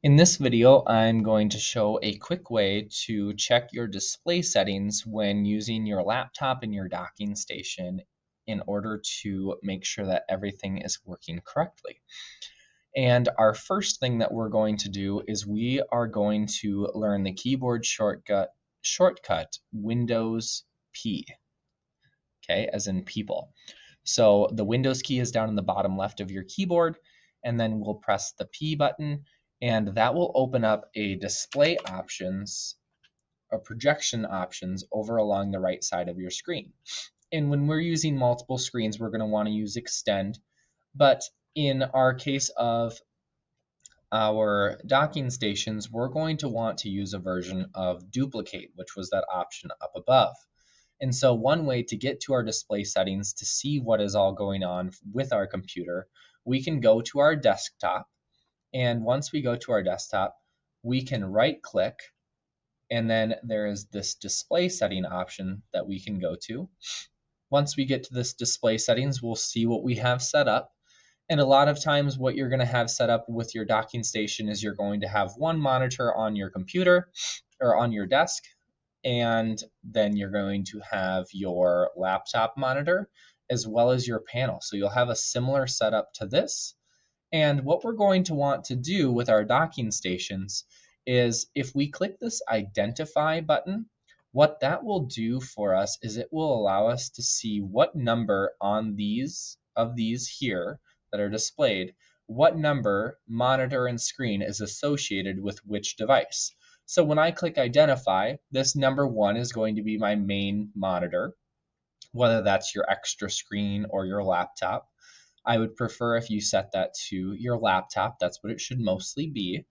In this video, I'm going to show a quick way to check your display settings when using your laptop and your docking station in order to make sure that everything is working correctly. And our first thing that we're going to do is we are going to learn the keyboard shortcut Windows P, okay, as in people. So the Windows key is down in the bottom left of your keyboard, and then we'll press the P button, and that will open up a display options, a projection options over along the right side of your screen. And when we're using multiple screens, we're going to want to use extend, but in our case of our docking stations, we're going to want to use a version of duplicate, which was that option up above. And so one way to get to our display settings to see what is all going on with our computer, we can go to our desktop. And once we go to our desktop, we can right click, and then there is this display setting option that we can go to. Once we get to this display settings, we'll see what we have set up. And a lot of times what you're going to have set up with your docking station is you're going to have one monitor on your computer or on your desk, and then you're going to have your laptop monitor as well as your panel. So you'll have a similar setup to this. And what we're going to want to do with our docking stations is if we click this identify button, what that will do for us is it will allow us to see what number on these here that are displayed, what number monitor and screen is associated with which device. So when I click identify, this number 1 is going to be my main monitor, whether that's your extra screen or your laptop. I would prefer if you set that to your laptop. That's what it should mostly be.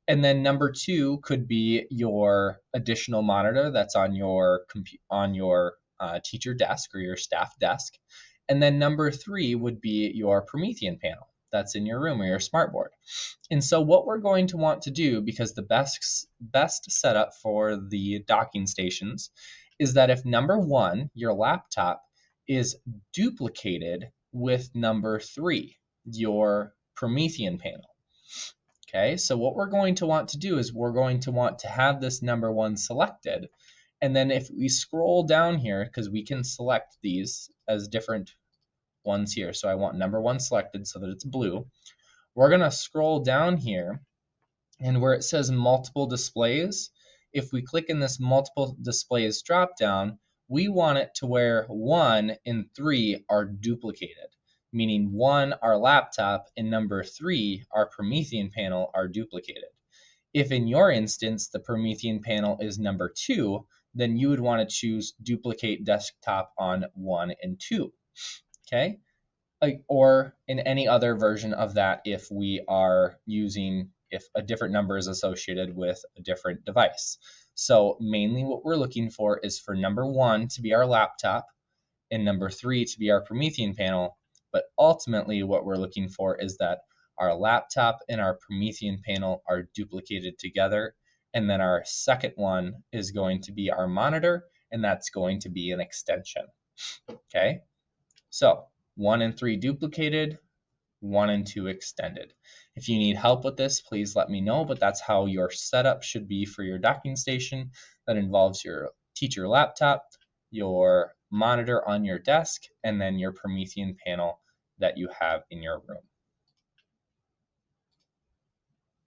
And then number 2 could be your additional monitor that's on your teacher desk or your staff desk. And then number 3 would be your Promethean panel that's in your room or your smartboard. And so what we're going to want to do, because the best setup for the docking stations is that if number 1, your laptop, is duplicated with number 3, your Promethean panel. Okay, so what we're going to want to do is we're going to want to have this number 1 selected. And then if we scroll down here, because we can select these as different ones here. So I want number 1 selected so that it's blue. We're going to scroll down here, and where it says multiple displays, if we click in this multiple displays drop down, we want it to where 1 and 3 are duplicated, meaning 1, our laptop, and number 3, our Promethean panel, are duplicated. If in your instance the Promethean panel is number 2, then you would want to choose duplicate desktop on 1 and 2. Okay? Or in any other version of that if a different number is associated with a different device. So mainly what we're looking for is for number 1 to be our laptop and number 3 to be our Promethean panel. But ultimately what we're looking for is that our laptop and our Promethean panel are duplicated together. And then our second one is going to be our monitor, and that's going to be an extension. Okay, so 1 and 3 duplicated, 1 and 2 extended. If you need help with this, please let me know, but that's how your setup should be for your docking station. That involves your teacher laptop, your monitor on your desk, and then your Promethean panel that you have in your room.